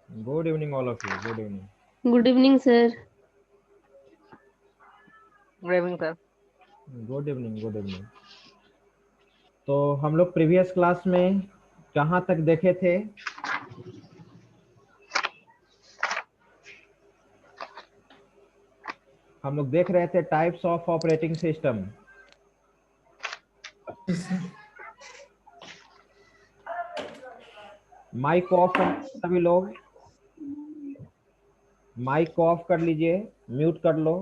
Good evening all of you, good evening. Good evening sir. Good evening sir. Good evening, good evening. तो हम लोग previous class में कहाँ तक देखे थे? हम लोग देख रहे थे types of operating system. Mic को ऑफ कर लीजिए सभी लोग, माइक को ऑफ कर लीजिए, म्यूट कर लो।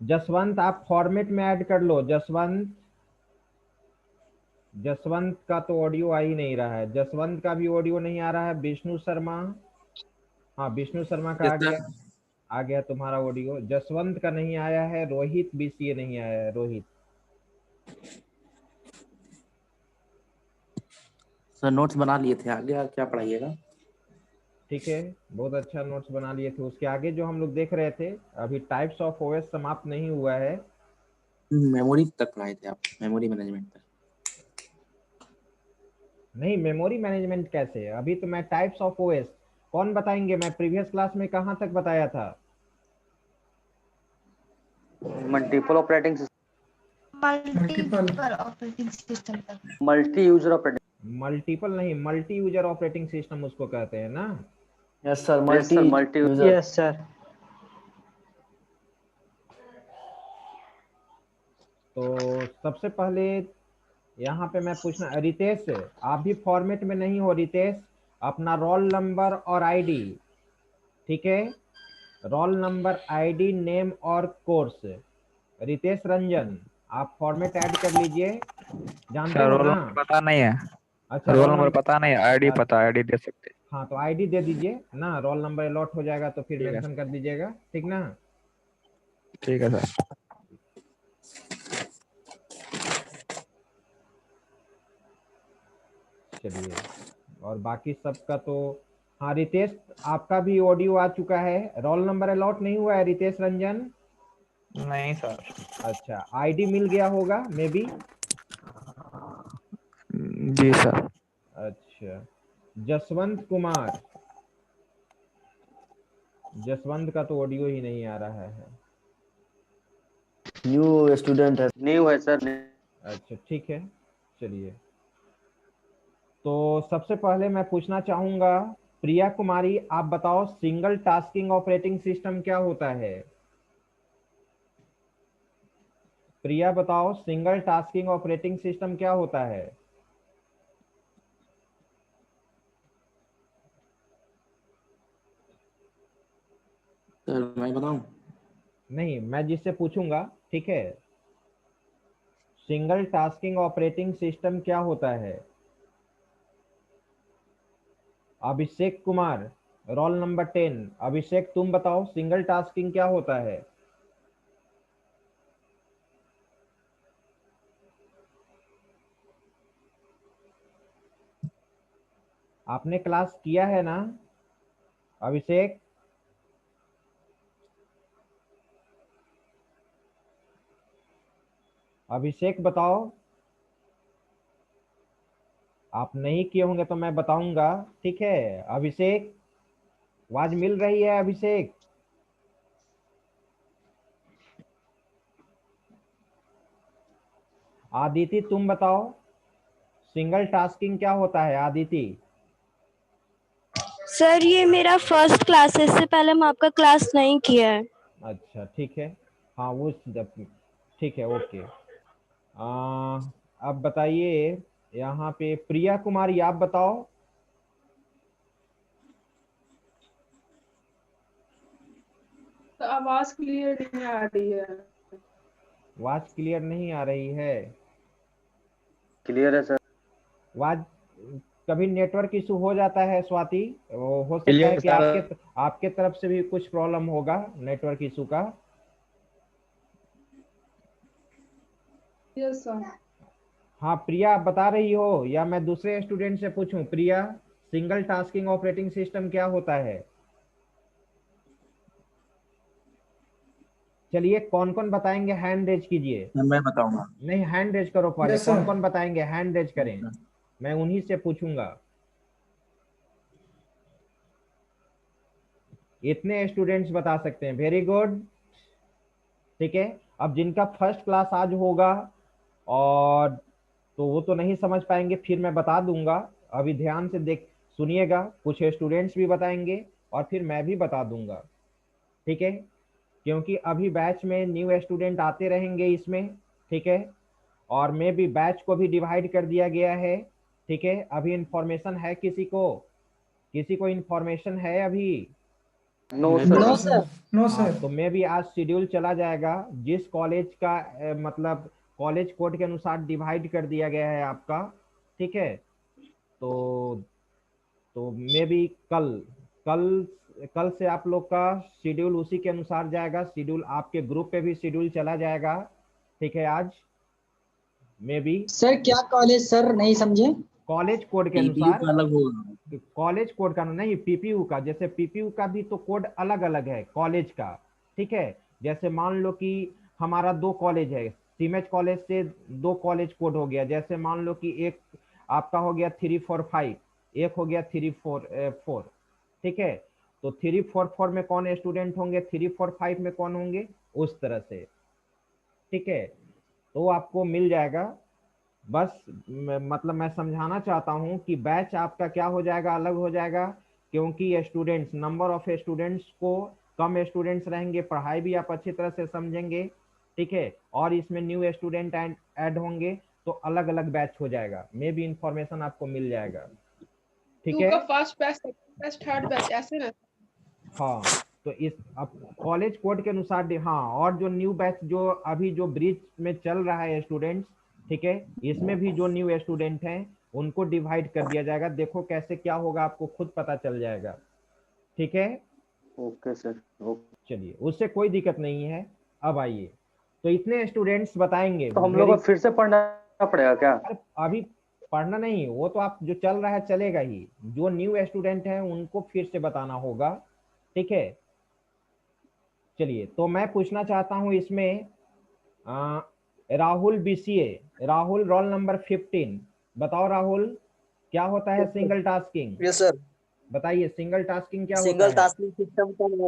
जसवंत आप फॉर्मेट में ऐड कर लो। जसवंत, जसवंत का तो ऑडियो आ ही नहीं रहा है, जसवंत का भी ऑडियो नहीं आ रहा है। विष्णु शर्मा, हाँ विष्णु शर्मा का यस आ सर। गया, आ गया तुम्हारा ऑडियो। जसवंत का नहीं आया है, रोहित बीसीए नहीं आया है, रोहित। सर नोट्स बना लिए थे, आगे क्या पढ़ाइएगा? ठीक है, बहुत अच्छा नोट्स बना लिए थे। उसके आगे जो हम लोग देख रहे थे, अभी टाइप्स ऑफ ओएस समाप्त नहीं हुआ है। मेमोरी तक पढ़ाए थे आप, मेमोरी मैनेजमेंट तक। नहीं, मेमोरी मैनेजमेंट कैसे? अभी तो मैं टाइप्स ऑफ ओएस, कौन बताएंगे? मैं प्रीवियस क्लास में कहाँ तक बताया था? Multiple operating system, multiple operating system तक। Multi user operating. मल्टीपल नहीं, मल्टी यूजर ऑपरेटिंग सिस्टम उसको कहते हैं ना। Yes sir, yes sir, multi user. Yes sir. तो सबसे पहले यहाँ पे मैं पूछना, रितेश आप भी फॉर्मेट में नहीं हो। रितेश, अपना रोल नंबर और आईडी, ठीक है, रोल नंबर, आईडी, नेम और कोर्स। रितेश रंजन, आप फॉर्मेट ऐड कर लीजिए, जानते सर हो रोल ना? नंबर पता नहीं है। अच्छा, रोल रोल नंबर नंबर, पता नहीं है, आईडी पता, आईडी दे सकते। हाँ तो आईडी दे दीजिए ना, रोल नंबर अलॉट हो जाएगा तो फिर ठीक है, मेंशन कर दीजिएगा, ठीक ना? ठीक है सर। चलिए, और बाकी सबका तो, हाँ रितेश आपका भी ऑडियो आ चुका है। रोल नंबर अलॉट नहीं हुआ है रितेश रंजन? नहीं सर। अच्छा, आईडी मिल गया होगा मे बी। Ji sir. अच्छा, जसवंत कुमार, जसवंत का तो ऑडियो ही नहीं आ रहा है। न्यू स्टूडेंट है। न्यू है सर। अच्छा ठीक है, चलिए। तो सबसे पहले मैं पूछना चाहूंगा, प्रिया कुमारी आप बताओ, सिंगल टास्किंग ऑपरेटिंग सिस्टम क्या होता है? प्रिया बताओ, सिंगल टास्किंग ऑपरेटिंग सिस्टम क्या होता है? सर मैं बताऊं? नहीं, मैं जिससे पूछूंगा, ठीक है। सिंगल टास्किंग ऑपरेटिंग सिस्टम क्या होता है? अभिषेक कुमार, रोल नंबर 10, अभिषेक तुम बताओ, सिंगल टास्किंग क्या होता है? आपने क्लास किया है ना अभिषेक? अभिषेक बताओ। आप नहीं किए होंगे तो मैं बताऊंगा, ठीक है। अभिषेक, आवाज मिल रही है अभिषेक? आदिति तुम बताओ, सिंगल टास्किंग क्या होता है? आदिति। सर ये मेरा फर्स्ट क्लास है, इससे पहले हम आपका क्लास नहीं किया है। अच्छा ठीक है, हाँ वो ठीक है, ओके। अब बताइए, यहाँ पे प्रिया कुमारी आप बताओ। तो आवाज क्लियर नहीं आ रही है। आवाज क्लियर नहीं आ रही है? क्लियर है सर। आवाज, कभी नेटवर्क इशू हो जाता है स्वाति, वो हो सकता है क्लियर कि सर। आपके तरफ से भी कुछ प्रॉब्लम होगा नेटवर्क इशू का। Yes sir. हाँ प्रिया, आप बता रही हो या मैं दूसरे स्टूडेंट से पूछूं? प्रिया, सिंगल टास्किंग ऑपरेटिंग सिस्टम क्या होता है? चलिए, कौन कौन बताएंगे हैंड रेज कीजिए। मैं बताऊंगा। नहीं, हैंड रेज करो पहले, यस कौन सर। कौन बताएंगे हैंड रेज करें, मैं उन्हीं से पूछूंगा। इतने स्टूडेंट्स बता सकते हैं, वेरी गुड। ठीक है, अब जिनका फर्स्ट क्लास आज होगा और तो वो तो नहीं समझ पाएंगे, फिर मैं बता दूंगा। अभी ध्यान से देख सुनिएगा, कुछ स्टूडेंट्स भी बताएंगे और फिर मैं भी बता दूंगा। ठीक है, क्योंकि अभी बैच में न्यू स्टूडेंट आते रहेंगे इसमें। ठीक है, और मैं भी बैच को भी डिवाइड कर दिया गया है। ठीक है, अभी इंफॉर्मेशन है किसी को इंफॉर्मेशन है अभी? No no sir. नो हाँ, सर। तो मैं भी आज शेड्यूल चला जाएगा जिस कॉलेज का मतलब कॉलेज कोड के अनुसार डिवाइड कर दिया गया है आपका। ठीक है, तो मैं भी कल कल कल से आप लोग का शेड्यूल उसी के अनुसार जाएगा। शेड्यूल आपके ग्रुप पे भी शेड्यूल चला जाएगा। ठीक है, आज मैं भी सर क्या कॉलेज सर, नहीं समझे? कॉलेज कोड के पीपीयू अनुसार, का अलग होगा। कॉलेज कोड का नहीं, पीपीयू का। जैसे पीपीयू का भी तो कोड अलग अलग है कॉलेज का। ठीक है, जैसे मान लो कि हमारा 2 कॉलेज है, सीमेज कॉलेज से 2 कॉलेज कोड हो गया। जैसे मान लो कि एक आपका हो गया 345, एक हो गया 344। ठीक है, तो 344 में कौन स्टूडेंट होंगे, 345 में कौन होंगे, उस तरह से। ठीक है, तो आपको मिल जाएगा। बस मतलब मैं समझाना चाहता हूं कि बैच आपका क्या हो जाएगा, अलग हो जाएगा। क्योंकि स्टूडेंट्स, नंबर ऑफ स्टूडेंट्स को कम स्टूडेंट्स रहेंगे, पढ़ाई भी आप अच्छी तरह से समझेंगे। ठीक है, और इसमें न्यू स्टूडेंट ऐड होंगे तो अलग अलग बैच हो जाएगा। मे भी इंफॉर्मेशन आपको मिल जाएगा। ठीक 2 है, का first batch, second batch, third batch, ऐसे ना? हाँ, तो इस अब कॉलेज कोड के अनुसार हाँ, और जो न्यू बैच जो अभी जो ब्रिज में चल रहा है स्टूडेंट्स, ठीक है, इसमें भी जो न्यू स्टूडेंट हैं उनको डिवाइड कर दिया जाएगा। देखो कैसे क्या होगा, आपको खुद पता चल जाएगा। ठीक है, ओके सर, ओके। चलिए, उससे कोई दिक्कत नहीं है। अब आइए, तो इतने स्टूडेंट्स बताएंगे। तो हम लोग को फिर से पढ़ना पड़ेगा क्या? अभी पढ़ना नहीं, वो तो आप जो चल रहा है चलेगा ही। जो न्यू स्टूडेंट हैं उनको फिर से बताना होगा। ठीक है, चलिए, तो मैं पूछना चाहता हूं इसमें Rahul BCA, Rahul roll number 15। बताओ राहुल, क्या होता है सिंगल टास्किंग? Yes sir. बताइए, सिंगल टास्किंग क्या होता सिंगल है? Tasking system can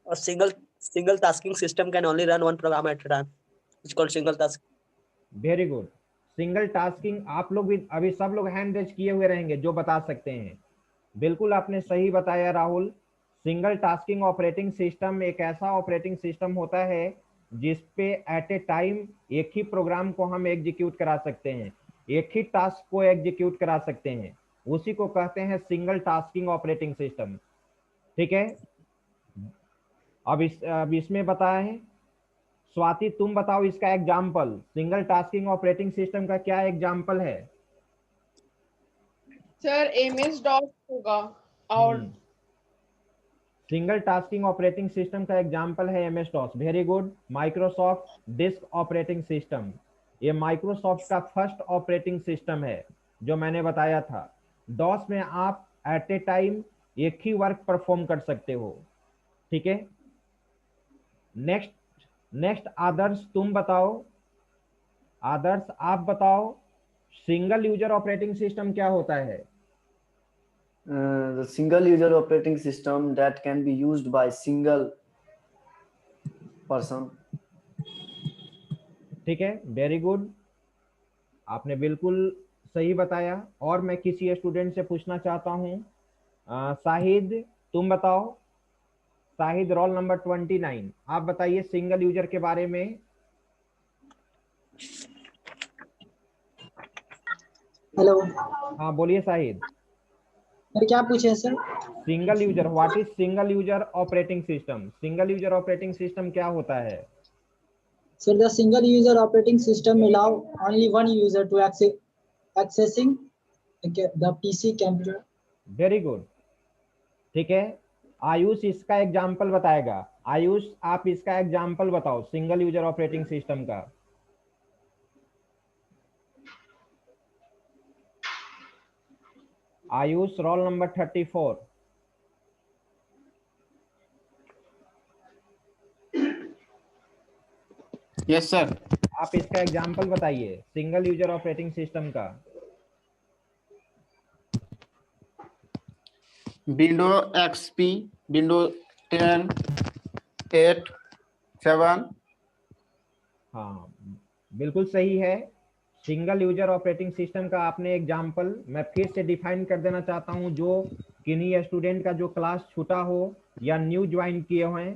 or single tasking system can only run one program at a time, it's called single task. Very good. Single tasking, आप लोग भी अभी सब लोग हैंड रेज किए हुए रहेंगे जो बता सकते हैं। बिल्कुल आपने सही बताया Rahul. Single tasking operating system एक ऐसा ऑपरेटिंग सिस्टम होता है जिसपे एट ए टाइम एक ही प्रोग्राम को हम एग्जीक्यूट करा सकते हैं, एक ही टास्क को एग्जीक्यूट करा सकते हैं। उसी को कहते हैं सिंगल टास्किंग ऑपरेटिंग सिस्टम। ठीक है, अब इसमें बताएं, स्वाति तुम बताओ इसका example, single tasking operating system का क्या एग्जाम्पल है? सर MS DOS होगा। और सिंगल टास्किंग ऑपरेटिंग सिस्टम का एग्जाम्पल है MS DOS। Very good. Microsoft disk operating system, ये माइक्रोसॉफ्ट का फर्स्ट ऑपरेटिंग सिस्टम है जो मैंने बताया था। डॉस में आप एट ए टाइम एक ही वर्क परफॉर्म कर सकते हो। ठीक है, नेक्स्ट आदर्श तुम बताओ, आदर्श आप बताओ सिंगल यूजर ऑपरेटिंग सिस्टम क्या होता है? The single user operating system that can be used by single person. ठीक है, वेरी गुड, आपने बिल्कुल सही बताया। और मैं किसी स्टूडेंट से पूछना चाहता हूं, शाहिद तुम बताओ, शाहिद रोल नंबर 29, आप बताइए सिंगल यूजर के बारे में। हेलो, हाँ बोलिए शाहिद। सर क्या पूछे sir? Single user, what is single user operating system? Single user operating system क्या होता है? Sir, the single user operating system allow only one user to accessing the PC computer. Very good. ठीक है, आयुष इसका example बताएगा। आयुष आप इसका example बताओ सिंगल यूजर ऑपरेटिंग सिस्टम का। Ayush roll number 34। Yes sir. आप इसका एग्जाम्पल बताइए सिंगल यूजर ऑपरेटिंग सिस्टम का। Window XP, window 10, 8, 7। हाँ, बिल्कुल सही है। सिंगल यूजर ऑपरेटिंग सिस्टम का आपने एग्जाम्पल मैं फिर से डिफाइन कर देना चाहता हूं, जो किन्हीं स्टूडेंट का जो क्लास छूटा हो या न्यू ज्वाइन किए हुए हैं,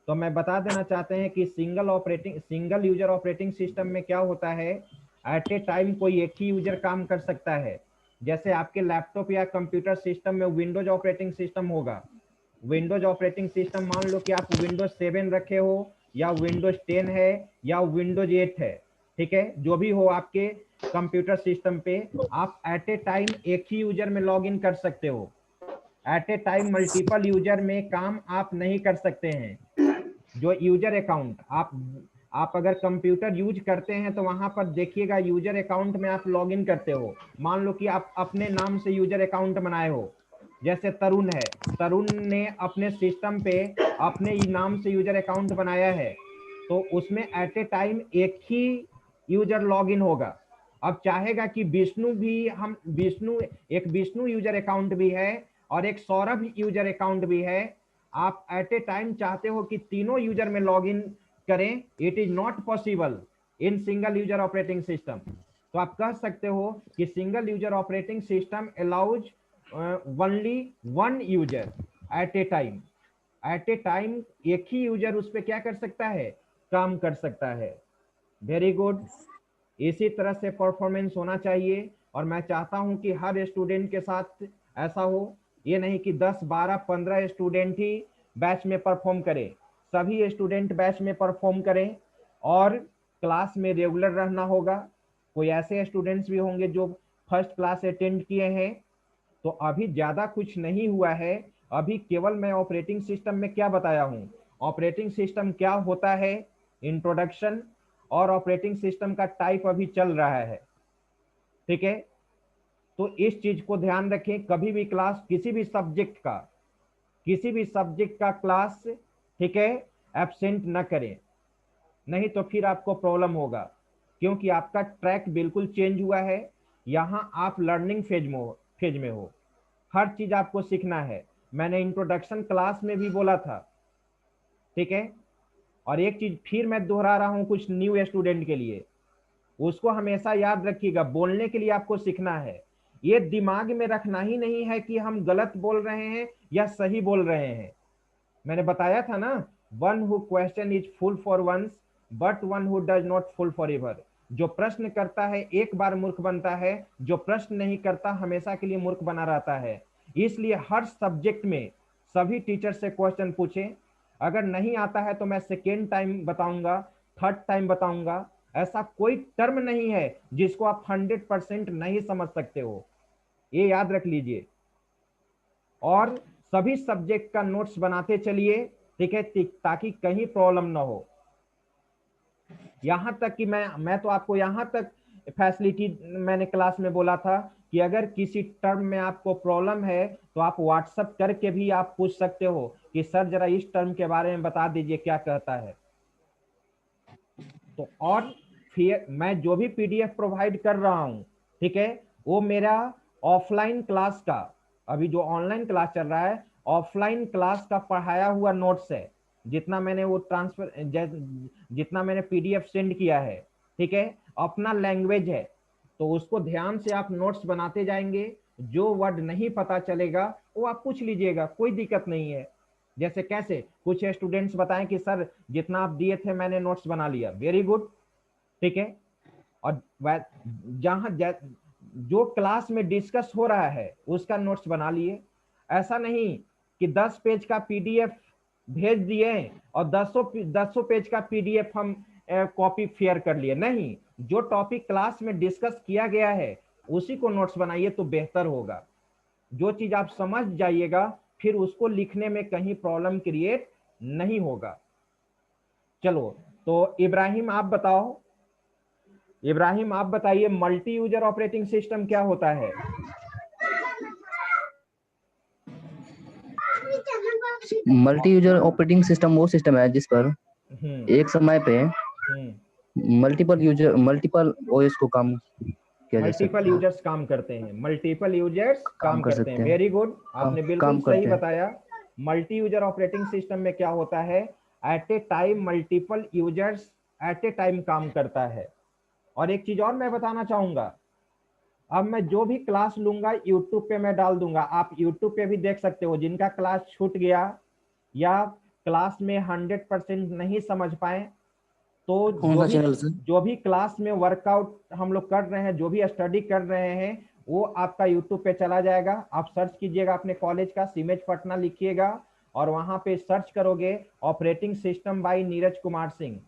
तो मैं बता देना चाहते हैं कि सिंगल यूजर ऑपरेटिंग सिस्टम में क्या होता है, एट ए टाइम कोई एक ही यूजर काम कर सकता है। जैसे आपके लैपटॉप या कंप्यूटर सिस्टम में विंडोज ऑपरेटिंग सिस्टम होगा, विंडोज ऑपरेटिंग सिस्टम मान लो कि आप विंडोज 7 रखे हो या विंडोज 10 है या विंडोज 8 है, ठीक है, जो भी हो आपके कंप्यूटर सिस्टम पे, आप एट ए टाइम एक ही यूजर में लॉग इन कर सकते हो। At a time multiple user में काम आप नहीं कर सकते हैं। जो यूजर अकाउंट आप अगर कंप्यूटर यूज करते हैं तो वहां पर देखिएगा यूजर अकाउंट में आप लॉग इन करते हो। मान लो कि आप अपने नाम से यूजर अकाउंट बनाए हो, जैसे तरुण है, तरुण ने अपने सिस्टम पे अपने ही नाम से यूजर अकाउंट बनाया है, तो उसमें एट ए टाइम एक ही यूजर लॉगिन होगा। अब चाहेगा कि विष्णु यूजर अकाउंट भी है और एक सौरभ यूजर अकाउंट भी है, आप एट ए टाइम चाहते हो कि तीनों यूजर में लॉगिन करें, it is not possible in single user operating system. तो आप कह सकते हो कि single user operating system allows only one user at a time. At a time एक ही यूजर उस पर क्या कर सकता है, काम कर सकता है। वेरी गुड, इसी तरह से परफॉर्मेंस होना चाहिए और मैं चाहता हूं कि हर स्टूडेंट के साथ ऐसा हो। ये नहीं कि 10, 12, 15 स्टूडेंट ही बैच में परफॉर्म करें, सभी स्टूडेंट बैच में परफॉर्म करें और क्लास में रेगुलर रहना होगा। कोई ऐसे स्टूडेंट्स भी होंगे जो फर्स्ट क्लास अटेंड किए हैं, तो अभी ज़्यादा कुछ नहीं हुआ है, अभी केवल मैं ऑपरेटिंग सिस्टम में क्या बताया हूँ, ऑपरेटिंग सिस्टम क्या होता है, इंट्रोडक्शन और ऑपरेटिंग सिस्टम का टाइप अभी चल रहा है, ठीक है। तो इस चीज को ध्यान रखें, कभी भी क्लास किसी भी सब्जेक्ट का क्लास, ठीक है, एब्सेंट न करें, नहीं तो फिर आपको प्रॉब्लम होगा, क्योंकि आपका ट्रैक बिल्कुल चेंज हुआ है। यहाँ आप लर्निंग फेज में हो, हर चीज आपको सीखना है। मैंने इंट्रोडक्शन क्लास में भी बोला था, ठीक है। और एक चीज फिर मैं दोहरा रहा हूं कुछ न्यू स्टूडेंट के लिए, उसको हमेशा याद रखिएगा, बोलने के लिए आपको सीखना है। ये दिमाग में रखना ही नहीं है कि हम गलत बोल रहे हैं या सही बोल रहे हैं। मैंने बताया था ना, one who question is fool for once but one who does not fool for ever. जो प्रश्न करता है एक बार मूर्ख बनता है, जो प्रश्न नहीं करता हमेशा के लिए मूर्ख बना रहता है। इसलिए हर सब्जेक्ट में सभी टीचर से क्वेश्चन पूछें, अगर नहीं आता है तो मैं सेकेंड टाइम बताऊंगा, थर्ड टाइम बताऊंगा। ऐसा कोई टर्म नहीं है जिसको आप 100% नहीं समझ सकते हो, ये याद रख लीजिए। और सभी सब्जेक्ट का नोट्स बनाते चलिए, ठीक है, ताकि कहीं प्रॉब्लम ना हो। यहां तक कि मैं तो आपको यहां तक फैसिलिटी मैंने क्लास में बोला था कि अगर किसी टर्म में आपको प्रॉब्लम है तो आप व्हाट्सएप करके भी आप पूछ सकते हो कि सर जरा इस टर्म के बारे में बता दीजिए क्या कहता है। तो और फिर मैं जो भी पीडीएफ प्रोवाइड कर रहा हूं, ठीक है, वो मेरा ऑफलाइन क्लास का, अभी जो ऑनलाइन क्लास चल रहा है ऑफलाइन क्लास का पढ़ाया हुआ नोट्स है, जितना मैंने वो जितना मैंने पीडीएफ सेंड किया है, ठीक है, अपना लैंग्वेज है, तो उसको ध्यान से आप नोट्स बनाते जाएंगे। जो वर्ड नहीं पता चलेगा वो आप पूछ लीजिएगा, कोई दिक्कत नहीं है। जैसे कैसे कुछ स्टूडेंट्स बताएं कि सर जितना आप दिए थे मैंने नोट्स बना लिया, वेरी गुड, ठीक है। और जहां जो क्लास में डिस्कस हो रहा है उसका नोट्स बना लिए। ऐसा नहीं कि 10 पेज का पीडीएफ भेज दिए और 10 पेज का पीडीएफ हम कॉपी शेयर कर लिए, नहीं, जो टॉपिक क्लास में डिस्कस किया गया है उसी को नोट्स बनाइए तो बेहतर होगा। जो चीज आप समझ जाइएगा फिर उसको लिखने में कहीं प्रॉब्लम क्रिएट नहीं होगा। चलो तो इब्राहिम आप बताओ, इब्राहिम आप बताइए मल्टी यूजर ऑपरेटिंग सिस्टम क्या होता है? मल्टी यूजर ऑपरेटिंग सिस्टम वो सिस्टम है जिस पर एक समय पे मल्टीपल ओएस को काम किया जा सकता मल्टीपल है। यूजर्स काम करते हैं, मल्टीपल यूजर्स काम कर करते सकते हैं। हैं। वेरी गुड, आपने बिल्कुल काम सही करते हैं। बताया। मल्टी यूजर ऑपरेटिंग सिस्टम में क्या होता है, at a time multiple users at a time काम करता है। और एक चीज और मैं बताना चाहूंगा, अब मैं जो भी क्लास लूंगा यूट्यूब पे मैं डाल दूंगा, आप यूट्यूब पे भी देख सकते हो। जिनका क्लास छूट गया या क्लास में 100% नहीं समझ पाए, तो कौन सा चैनल सर? जो भी क्लास में वर्कआउट हम लोग कर रहे हैं, जो भी स्टडी कर रहे हैं, वो आपका यूट्यूब पे चला जाएगा। आप सर्च कीजिएगा अपने कॉलेज का, सीमेज पटना लिखिएगा और वहां पे सर्च करोगे operating system by Neeraj Kumar Singh,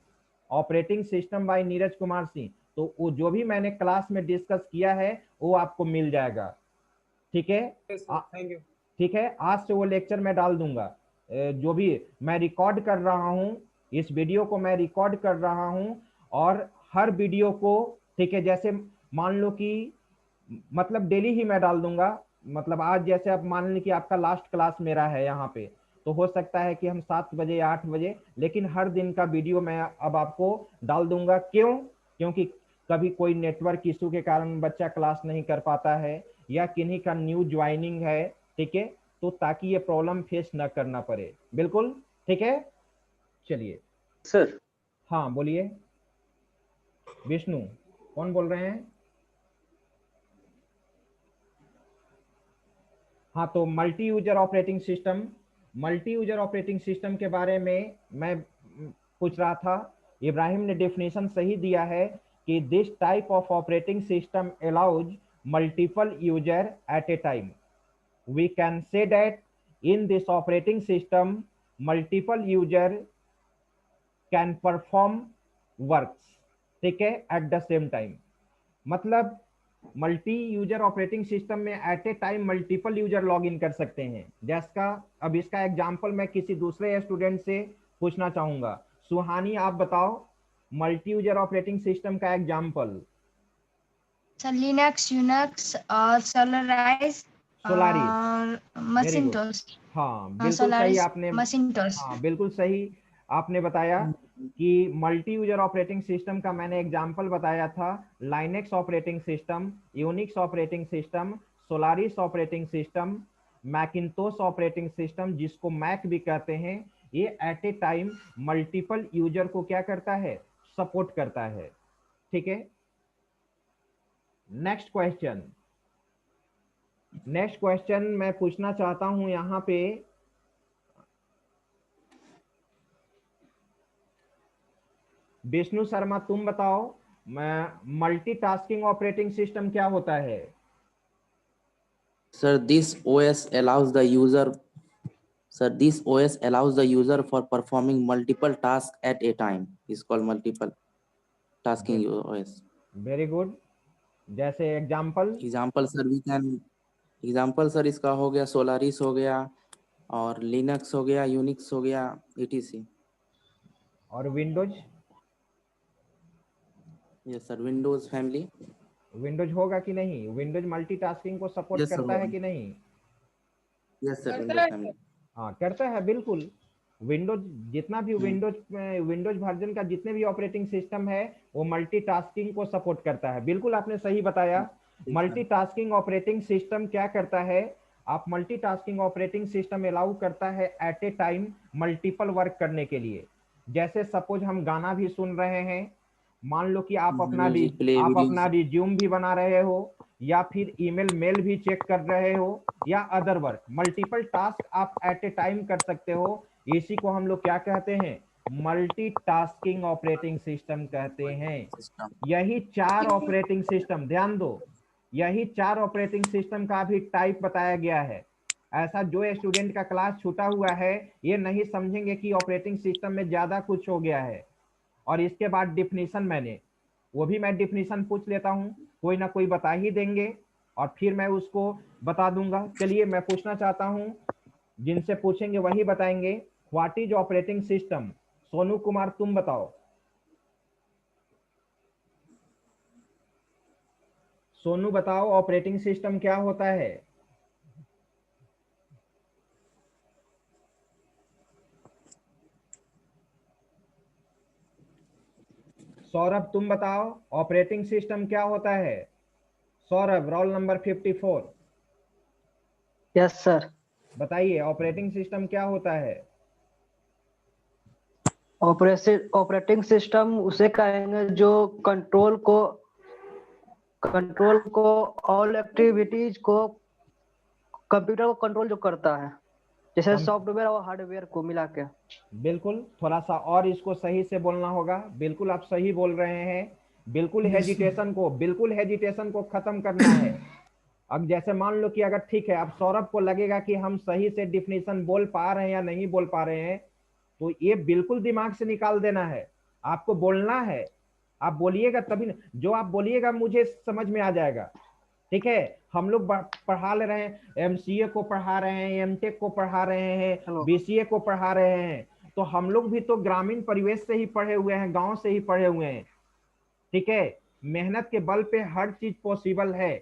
operating system by Neeraj Kumar Singh, तो वो जो भी मैंने क्लास में डिस्कस किया है वो आपको मिल जाएगा। ठीक है, थैंक यू। ठीक है, आज से वो लेक्चर मैं डाल दूंगा। जो भी मैं रिकॉर्ड कर रहा हूँ, इस वीडियो को मैं रिकॉर्ड कर रहा हूँ और हर वीडियो को, ठीक है, जैसे मान लो कि मतलब डेली ही मैं डाल दूंगा। मतलब आज जैसे आप मान लें कि आपका लास्ट क्लास मेरा है यहाँ पे, तो हो सकता है कि हम 7 बजे या 8 बजे, लेकिन हर दिन का वीडियो मैं अब आपको डाल दूंगा। क्यों? क्योंकि कभी कोई नेटवर्क इशू के कारण बच्चा क्लास नहीं कर पाता है या किन्हीं का न्यू ज्वाइनिंग है, ठीक है, तो ताकि ये प्रॉब्लम फेस न करना पड़े। बिल्कुल ठीक है, चलिए सर। हाँ बोलिए, विष्णु कौन बोल रहे हैं? हाँ, तो multi user operating system, multi user operating system के बारे में मैं पूछ रहा था। इब्राहिम ने डेफिनेशन सही दिया है कि this type of operating system allows multiple user at a time. We can say that in this operating system, multiple user can perform works, ठीक है, at the same time। मतलब मल्टी यूजर ऑपरेटिंग सिस्टम में at a time multiple user log in कर सकते हैं। जैसा अब इसका एग्जांपल मैं किसी दूसरे स्टूडेंट से पूछना चाहूंगा। सुहानी आप बताओ मल्टी यूजर ऑपरेटिंग सिस्टम का एग्जांपल। लिनक्स, यूनिक्स और सोलराइज सोलारिस, और वेरी गुड। मसिंटोस। हाँ हाँ, बिल्कुल सही सोलारिस आपने, मसिंटोस। हाँ बिल्कुल सही आपने बताया कि मल्टी यूजर ऑपरेटिंग सिस्टम का मैंने एग्जांपल बताया था Linux operating system, Unix operating system, Solaris operating system, Macintosh operating system जिसको मैक भी कहते हैं। ये at a time multiple user को क्या करता है, सपोर्ट करता है। ठीक है, नेक्स्ट क्वेश्चन, नेक्स्ट क्वेश्चन मैं पूछना चाहता हूं यहां पे, विष्णु शर्मा तुम बताओ मल्टीटास्किंग ऑपरेटिंग सिस्टम क्या होता है? Sir, this OS allows the user. Sir, this OS allows the user for performing multiple tasks at a time. Is called multiple tasking OS. Very good, जैसे example? Example, sir, we can. Example, sir, इसका हो गया Solaris हो गया और Linux हो गया, Unix हो गया, etc. और Windows? Yes, sir. Windows family. Windows होगा कि नहीं? विंडोज मल्टीटास्किंग को सपोर्ट Yes, sir. करता है कि नहीं? Yes, sir. Windows family. हाँ करता है बिल्कुल। विंडोज जितना भी विंडोज वर्जन का जितने भी ऑपरेटिंग सिस्टम है वो मल्टीटास्किंग को सपोर्ट करता है। बिल्कुल आपने सही बताया। मल्टीटास्किंग ऑपरेटिंग सिस्टम क्या करता है, आप मल्टीटास्किंग ऑपरेटिंग सिस्टम अलाउ करता है at a time multiple work करने के लिए। जैसे सपोज हम गाना भी सुन रहे हैं, मान लो कि आप अपना Music play आप videos. अपना रिज्यूम भी बना रहे हो या फिर ईमेल मेल भी चेक कर रहे हो या अदर वर्क, मल्टीपल टास्क आप एट ए टाइम कर सकते हो। इसी को हम लोग क्या कहते हैं, मल्टीटास्किंग ऑपरेटिंग सिस्टम कहते हैं। यही 4 ऑपरेटिंग सिस्टम, ध्यान दो, यही 4 ऑपरेटिंग सिस्टम का भी टाइप बताया गया है। ऐसा जो स्टूडेंट का क्लास छूटा हुआ है ये नहीं समझेंगे कि ऑपरेटिंग सिस्टम में ज्यादा कुछ हो गया है। और इसके बाद डिफिनीशन मैंने, वो भी मैं डिफिनीशन पूछ लेता हूं, कोई ना कोई बता ही देंगे और फिर मैं उसको बता दूंगा। चलिए मैं पूछना चाहता हूं, जिनसे पूछेंगे वही बताएंगे। What is operating system? Sonu Kumar तुम बताओ। सोनू बताओ ऑपरेटिंग सिस्टम क्या होता है? सौरभ तुम बताओ ऑपरेटिंग सिस्टम क्या होता है? Saurabh roll number 54। Yes sir. बताइए ऑपरेटिंग सिस्टम क्या होता है? ऑपरेटिंग सिस्टम उसे कहेंगे जो कंट्रोल को ऑल एक्टिविटीज को कंप्यूटर को कंट्रोल जो करता है, जैसे सॉफ्टवेयर और हार्डवेयर को मिला के। बिल्कुल, थोड़ा सा और इसको सही से बोलना होगा। बिल्कुल आप सही बोल रहे हैं। बिल्कुल हेजिटेशन को खत्म करना है। अब जैसे मान लो कि अगर ठीक है, अब सौरभ को लगेगा कि हम सही से डिफिनीशन बोल पा रहे हैं या नहीं बोल पा रहे हैं, तो ये बिल्कुल दिमाग से निकाल देना है। आपको बोलना है, आप बोलिएगा तभी जो आप बोलिएगा मुझे समझ में आ जाएगा। ठीक है, हम लोग पढ़ा ले रहे हैं, एमसीए को पढ़ा रहे हैं, एमटेक को पढ़ा रहे हैं, बीसीए को पढ़ा रहे हैं, तो हम लोग भी तो ग्रामीण परिवेश से ही पढ़े हुए हैं, गांव से ही पढ़े हुए हैं। ठीक है, मेहनत के बल पे हर चीज पॉसिबल है।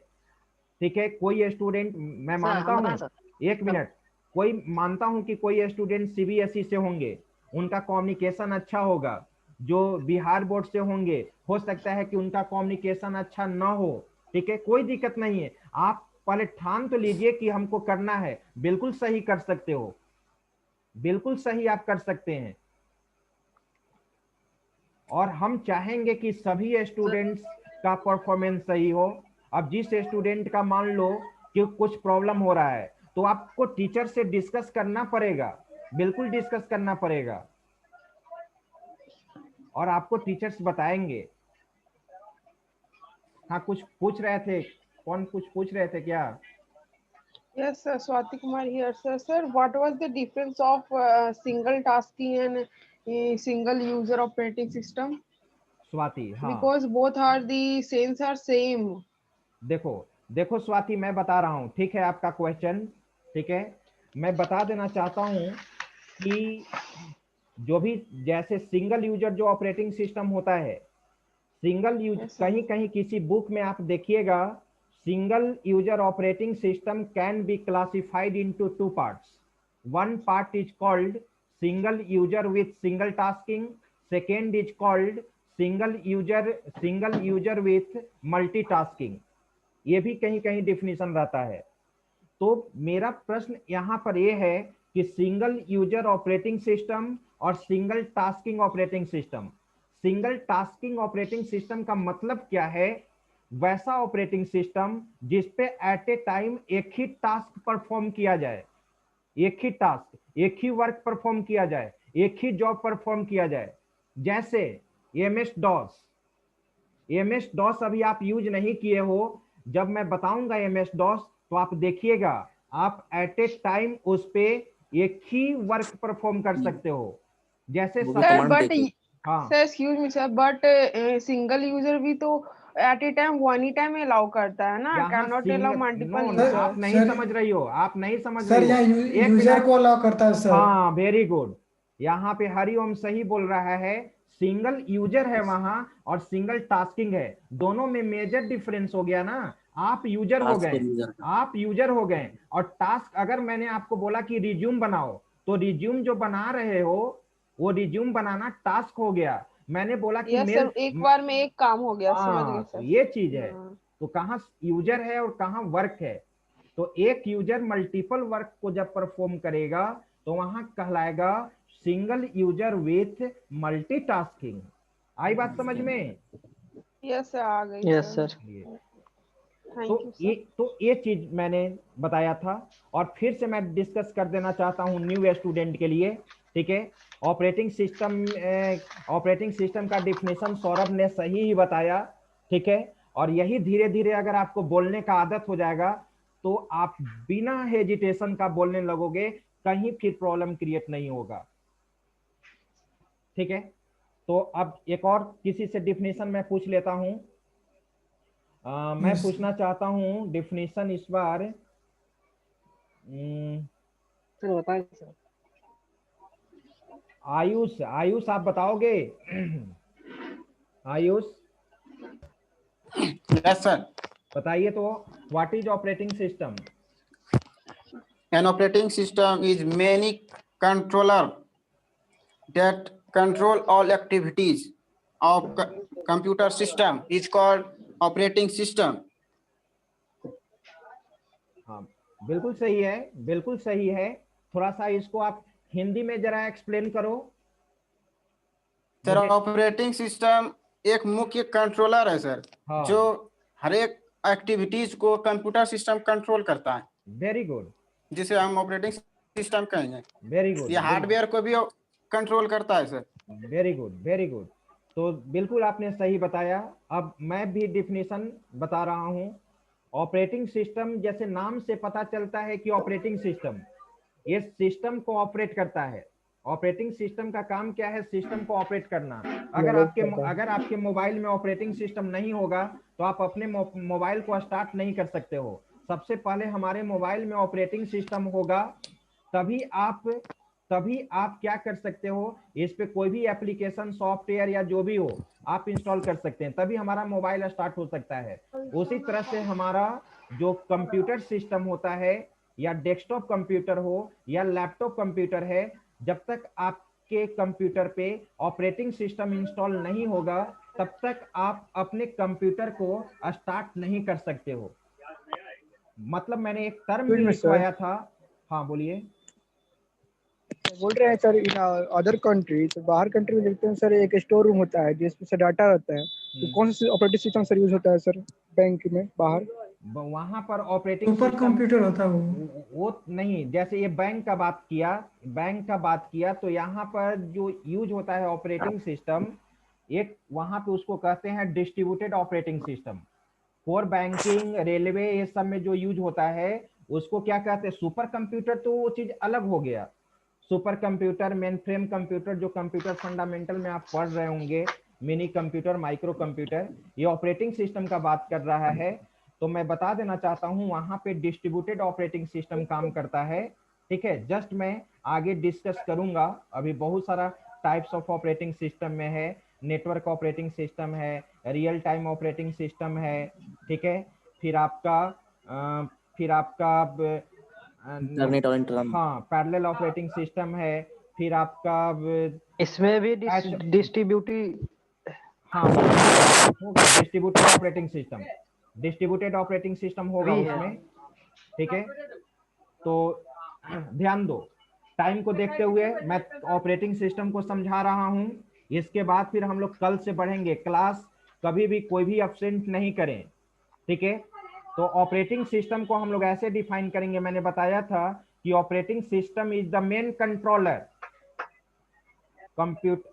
ठीक है, कोई स्टूडेंट, मैं मानता हूँ, एक मिनट, कोई मानता हूँ कि कोई स्टूडेंट सीबीएसई से होंगे, उनका कम्युनिकेशन अच्छा होगा। जो बिहार बोर्ड से होंगे, हो सकता है कि उनका कम्युनिकेशन अच्छा ना हो। ठीक है, कोई दिक्कत नहीं है। आप पहले ठान तो लीजिए कि हमको करना है। बिल्कुल सही कर सकते हो, बिल्कुल सही आप कर सकते हैं। और हम चाहेंगे कि सभी स्टूडेंट्स का परफॉर्मेंस सही हो। अब जिस स्टूडेंट का मान लो कि कुछ प्रॉब्लम हो रहा है, तो आपको टीचर से डिस्कस करना पड़ेगा, बिल्कुल डिस्कस करना पड़ेगा, और आपको टीचर्स बताएंगे। हाँ, कुछ पूछ रहे थे, कौन कुछ पूछ रहे थे क्या? Yes, sir. Swati Kumar here, sir. Sir, what was the difference of single tasking and single user operating system? Swati, हाँ, Because both are the sense are same. देखो स्वाति, मैं बता रहा हूँ। ठीक है, आपका क्वेश्चन ठीक है, मैं बता देना चाहता हूँ कि जो भी जैसे सिंगल यूजर जो ऑपरेटिंग सिस्टम होता है, सिंगल यूजर, कहीं कहीं किसी बुक में आप देखिएगा, single user operating system can be classified into two parts. One part is called single user with single tasking, second is called single user with multitasking. ये भी कहीं कहीं डिफिनीशन रहता है। तो मेरा प्रश्न यहाँ पर यह है कि सिंगल यूजर ऑपरेटिंग सिस्टम और single tasking operating system, single tasking operating system का मतलब क्या है? वैसा ऑपरेटिंग सिस्टम जिसपे एट ए टाइम एक ही टास्क परफॉर्म किया जाए, एक ही टास्क, एक ही वर्क परफॉर्म किया जाए, एक ही जॉब परफॉर्म किया जाए। जैसे एमएस डॉस अभी आप यूज नहीं किए हो, जब मैं बताऊंगा एमएस डॉस तो आप देखिएगा, आप एट ए टाइम उस पे एक ही वर्क परफॉर्म कर सकते हो। जैसे Sir, but sir, excuse me, sir, but single user भी तो at a time one he time allow करता है ना, cannot allow multiple users. आप नहीं समझ रही हो, आप नहीं समझ सर, रही हो। यहाँ यूजर को अलाउ करता है सर। हाँ, वेरी गुड, यहाँ पे हरिओम सही बोल रहा है। सिंगल यूजर है वहां और सिंगल टास्किंग है, दोनों में मेजर डिफरेंस हो गया ना। आप यूजर हो गए, आप यूजर हो गए, और टास्क, अगर मैंने आपको बोला कि रिज्यूम बनाओ, तो रिज्यूम जो बना रहे हो वो रिज्यूम बनाना टास्क हो गया। मैंने बोला कि सर, एक बार में एक काम हो गया, समझ गए सर। ये चीज है। तो कहाँ यूजर है और कहाँ वर्क है? तो एक यूजर मल्टीपल वर्क को जब परफॉर्म करेगा तो वहां कहलाएगा सिंगल यूजर विथ मल्टीटास्किंग। आई बात समझ में? यस सर, आ गई। Yes sir. तो ये चीज मैंने बताया था, और फिर से मैं डिस्कस कर देना चाहता हूं न्यू स्टूडेंट के लिए। ठीक है, ऑपरेटिंग सिस्टम का डिफिनेशन सौरभ ने सही ही बताया। ठीक है, और यही धीरे धीरे अगर आपको बोलने का आदत हो जाएगा तो आप बिना हेजिटेशन का बोलने लगोगे, कहीं फिर प्रॉब्लम क्रिएट नहीं होगा। ठीक है, तो अब एक और किसी से डिफिनेशन मैं पूछ लेता हूं। मैं पूछना चाहता हूं डिफिनेशन इस बार। सर बताइए सर। आयुष आप बताओगे? Ayush, yes sir. बताइए तो, what is operating system? An operating system is many controller that control all activities of computer system is called operating system. बिल्कुल सही है, बिल्कुल सही है। थोड़ा सा इसको आप हिंदी में जरा एक्सप्लेन करो। सर ऑपरेटिंग सिस्टम एक मुख्य कंट्रोलर है सर, हाँ। जो हर एक एक्टिविटीज को कंप्यूटर सिस्टम कंट्रोल करता है, वेरी गुड, जिसे हम ऑपरेटिंग सिस्टम कहेंगे। Very good. ये हार्डवेयर को भी कंट्रोल करता है sir. Very good, very good. तो बिल्कुल आपने सही बताया। अब मैं भी डिफिनीशन बता रहा हूं। ऑपरेटिंग सिस्टम, जैसे नाम से पता चलता है कि ऑपरेटिंग सिस्टम ये सिस्टम को ऑपरेट करता है। ऑपरेटिंग सिस्टम का काम क्या है? सिस्टम को ऑपरेट करना। अगर आपके मोबाइल में ऑपरेटिंग सिस्टम नहीं होगा तो आप अपने मोबाइल को स्टार्ट नहीं कर सकते हो। सबसे पहले हमारे मोबाइल में ऑपरेटिंग सिस्टम होगा, तभी आप क्या कर सकते हो, इस पे कोई भी एप्लीकेशन, सॉफ्टवेयर या जो भी हो आप इंस्टॉल कर सकते हैं, तभी हमारा मोबाइल स्टार्ट हो सकता है। उसी तरह से हमारा जो कंप्यूटर सिस्टम होता है, या डेस्कटॉप कंप्यूटर हो या लैपटॉप कंप्यूटर है, जब तक आपके कंप्यूटर पे ऑपरेटिंग सिस्टम इंस्टॉल नहीं होगा तब तक आप अपने कंप्यूटर को स्टार्ट नहीं कर सकते हो। मतलब मैंने एक टर्म भी लिखवाया था। हाँ बोलिए। बोल रहे हैं सर, इन अदर कंट्रीज, बाहर कंट्री में देखते हैं सर, एक स्टोर रूम होता है जिसमें से डाटा रहता है। तो कौन सा ऑपरेटिंग सिस्टम सर यूज होता है सर बैंक में बाहर? वहां पर ऑपरेटिंग सुपर कंप्यूटर होता है वो नहीं। जैसे ये बैंक का बात किया तो यहाँ पर जो यूज होता है ऑपरेटिंग सिस्टम, एक वहां पे उसको कहते हैं distributed operating system. For banking, railway, ये सब में जो यूज होता है उसको क्या कहते हैं? Super computer. तो वो चीज अलग हो गया। Super computer, main frame computer, जो कंप्यूटर फंडामेंटल में आप पढ़ रहे होंगे, मिनी कंप्यूटर, माइक्रो कंप्यूटर, ये ऑपरेटिंग सिस्टम का बात कर रहा है। तो मैं बता देना चाहता हूं वहां पे डिस्ट्रीब्यूटेड ऑपरेटिंग सिस्टम काम करता है। ठीक है, जस्ट मैं आगे डिस्कस करूंगा। अभी बहुत सारा टाइप्स ऑफ ऑपरेटिंग सिस्टम में है। नेटवर्क ऑपरेटिंग सिस्टम है, रियल टाइम ऑपरेटिंग सिस्टम है, ठीक है, फिर आपका इंटरनेट और इंटरनेट, हाँ, पैरेलल ऑपरेटिंग सिस्टम है, फिर आपका इसमें भी डिस्ट्रीब्यूटेड, हाँ होगा डिस्ट्रीब्यूटेड ऑपरेटिंग सिस्टम होगा उसमें। ठीक है, तो ध्यान दो, टाइम को देखते हुए मैं ऑपरेटिंग सिस्टम को समझा रहा हूं। इसके बाद फिर हम लोग कल से बढ़ेंगे। क्लास कभी भी कोई भी एब्सेंट नहीं करें, ठीक है। तो ऑपरेटिंग सिस्टम को हम लोग ऐसे डिफाइन करेंगे, मैंने बताया था कि operating system is the main controller.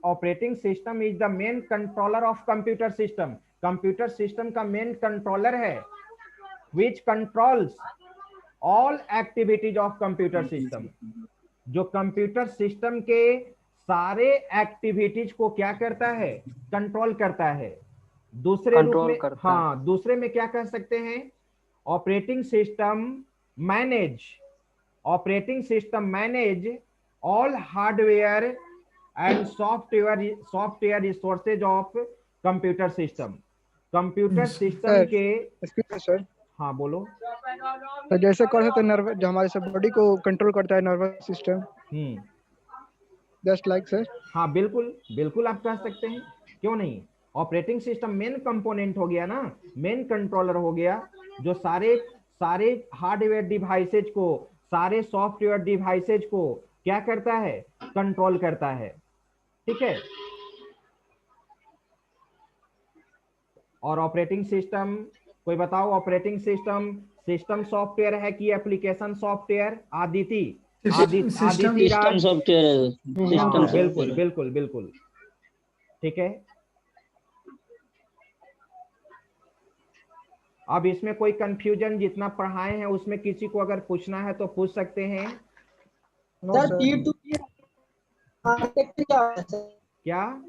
Operating system is the main controller of computer system. Computer system का मेन कंट्रोलर है, विच controls all activities of computer system. जो कंप्यूटर सिस्टम के सारे एक्टिविटीज को क्या करता है? कंट्रोल करता है। दूसरे रूप में, हाँ, दूसरे में क्या कह सकते हैं? Operating system manage all hardware and software resources of computer system. Computer system के सर, हाँ बोलो। तो जैसे कौन सा नर्व जो हमारे सब बॉडी को कंट्रोल करता है, nervous system, just like sir. हाँ बिल्कुल बिल्कुल आप कह सकते हैं, क्यों नहीं। ऑपरेटिंग सिस्टम मेन कंपोनेंट हो गया ना, मेन कंट्रोलर हो गया, जो सारे हार्डवेयर डिवाइसेज को, सारे सॉफ्टवेयर डिवाइसेज को क्या करता है? कंट्रोल करता है। ठीक है। और ऑपरेटिंग सिस्टम, कोई बताओ, ऑपरेटिंग सिस्टम सॉफ्टवेयर है कि application software? Aditi system software है। बिल्कुल बिल्कुल बिल्कुल, ठीक है। अब इसमें कोई कंफ्यूजन, जितना पढ़ाए हैं उसमें किसी को अगर पूछना है तो पूछ सकते हैं। Sir peer to peer architecture क्या है सर? क्या?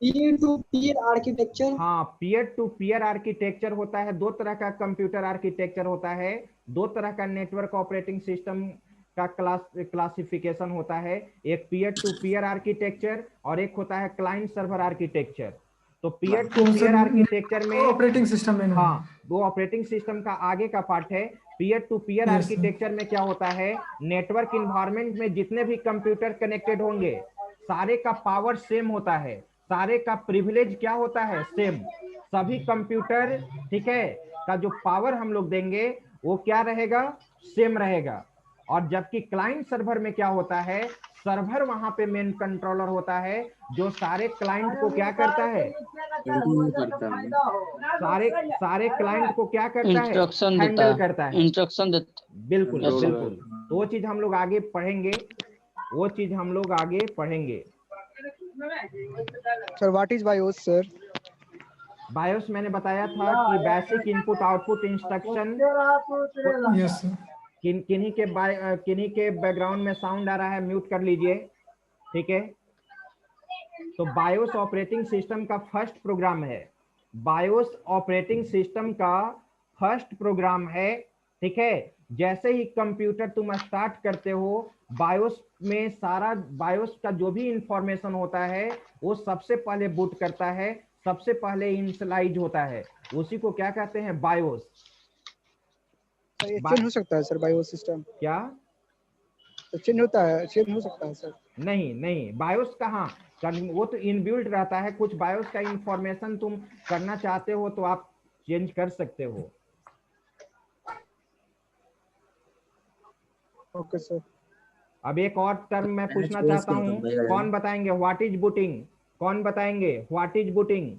Peer to peer architecture? हाँ, पीयर टू पीयर आर्किटेक्चर होता है। दो तरह का कंप्यूटर आर्किटेक्चर होता है, दो तरह का नेटवर्क ऑपरेटिंग सिस्टम का क्लासिफिकेशन होता है। एक पीयर टू पीयर आर्किटेक्चर और एक होता है क्लाइंट सर्वर आर्किटेक्चर। तो पीयर टू पीयर आर्किटेक्चर में ऑपरेटिंग सिस्टम में, हाँ, वो ऑपरेटिंग सिस्टम का आगे का पार्ट है। पीयर टू पीयर आर्किटेक्चर में क्या होता है? नेटवर्क इन्वायरमेंट में जितने भी कंप्यूटर कनेक्टेड होंगे, सारे का पावर सेम होता है, सारे का प्रिविलेज क्या होता है? सेम। सभी कंप्यूटर, ठीक है, का जो पावर हम लोग देंगे वो क्या रहेगा, सेम रहेगा। और जबकि क्लाइंट सर्वर में क्या होता है, सर्वर वहां पे मेन कंट्रोलर होता है जो सारे क्लाइंट को क्या करता है, सारे क्लाइंट को क्या करता है, इंस्ट्रक्शन हैंडल करता है। इंस्ट्रक्शन देता बिल्कुल Yes, sir. बिल्कुल। तो वो चीज हम लोग आगे पढ़ेंगे, वो चीज हम लोग आगे पढ़ेंगे। Sir what is BIOS sir? BIOS मैंने बताया था कि basic input output instruction. Yes sir. किन्हीं के बैकग्राउंड में साउंड आ रहा है, म्यूट कर लीजिए, ठीक है। तो बायोस ऑपरेटिंग सिस्टम का फर्स्ट प्रोग्राम है, बायोस ऑपरेटिंग सिस्टम का फर्स्ट प्रोग्राम है, ठीक है। जैसे ही कंप्यूटर तुम स्टार्ट करते हो, बायोस में सारा बायोस का जो भी इंफॉर्मेशन होता है वो सबसे पहले बूट करता है, सबसे पहले इनिशियलाइज होता है, उसी को क्या कहते हैं, बायोस। सर ये चेंज हो सकता है सर बायोस सिस्टम? क्या चेंज होता है, चेंज हो सकता है सर? नहीं नहीं, बायोस कहाँ, वो तो इनबिल्ट रहता है। कुछ बायोस का इंफॉर्मेशन तुम करना चाहते हो तो आप चेंज कर सकते हो। Okay sir. अब एक और टर्म मैं पूछना चाहता हूँ, कौन बताएंगे व्हाट इज बूटिंग? कौन बताएंगे व्हाट इज बूटिंग?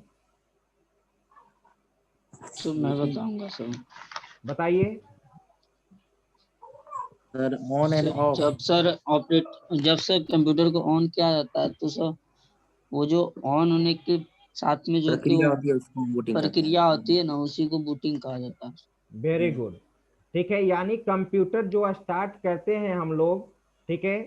तो मैं बताऊंगा सर। बताइए सर। ऑन एंड ऑफ, जब सर कंप्यूटर को ऑन किया जाता है तो सर वो जो ऑन होने के साथ में जो प्रक्रिया होती है उसको बूटिंग प्रक्रिया होती है ना, उसी को बूटिंग कहा जाता है। वेरी गुड, ठीक है। यानी कंप्यूटर जो स्टार्ट करते हैं हम लोग, ठीक है,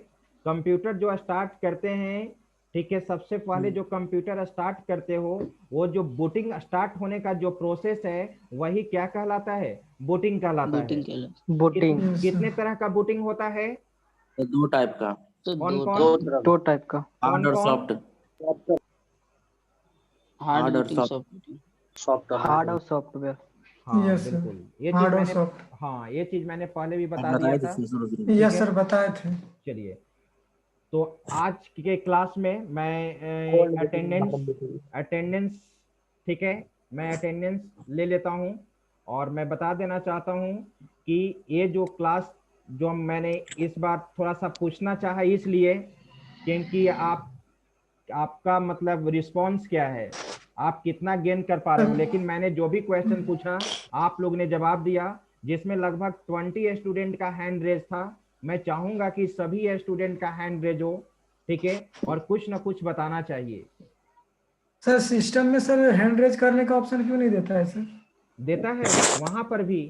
कंप्यूटर जो स्टार्ट करते हैं, ठीक है, सबसे पहले जो कंप्यूटर स्टार्ट करते हो, वो जो बूटिंग स्टार्ट होने का जो प्रोसेस है वही क्या कहलाता है, बूटिंग कहलाता है। बूटिंग कितने तरह का बूटिंग होता है? दो टाइप का। कौन कौन? दो टाइप का, हार्ड और सॉफ्ट। हार्ड और सॉफ्ट हार्ड और सॉफ्टवेयर। हाँ Yes, sir. बिल्कुल, ये Hard चीज और मैंने, soft. हाँ ये चीज मैंने पहले भी बता बताए दिया थे था। शुरू में। यस सर बताए थे। चलिए, तो आज के क्लास में मैं अटेंडेंस, ठीक है, मैं अटेंडेंस ले लेता हूं। और मैं बता देना चाहता हूं कि ये जो क्लास जो मैंने इस बार थोड़ा सा पूछना चाहा, इसलिए क्योंकि आपका मतलब रिस्पांस क्या है, आप कितना गेन कर पा रहे हो। लेकिन मैंने जो भी क्वेश्चन पूछा आप लोग ने जवाब दिया, जिसमें लगभग 20 स्टूडेंट का हैंड रेज था। मैं चाहूंगा कि सभी स्टूडेंट का हैंड रेज हो, ठीक है, और कुछ ना कुछ बताना चाहिए। सर सिस्टम में सर हैंड रेज करने का ऑप्शन क्यों नहीं देता है सर? देता है वहां पर भी।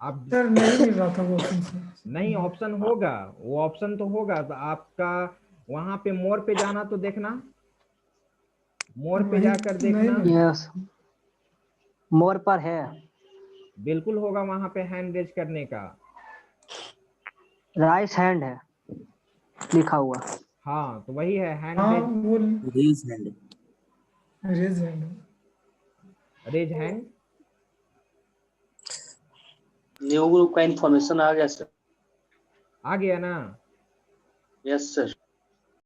आप सर नहीं मिल रहा था वो ऑप्शन सर। नहीं, ऑप्शन होगा, वो ऑप्शन तो होगा। तो आपका वहां पे मोर पे जाना, तो देखना, मोर पे जाकर देखना। यस, मोर पर है, बिल्कुल होगा वहां पे हैंड रेज करने का। राइट हैंड है लिखा हुआ। हाँ तो वही है हैंड हाँ रेज, वो raise hand. Raise hand. Raise hand. New group का इंफॉर्मेशन आ गया सर? आ गया ना? Yes sir.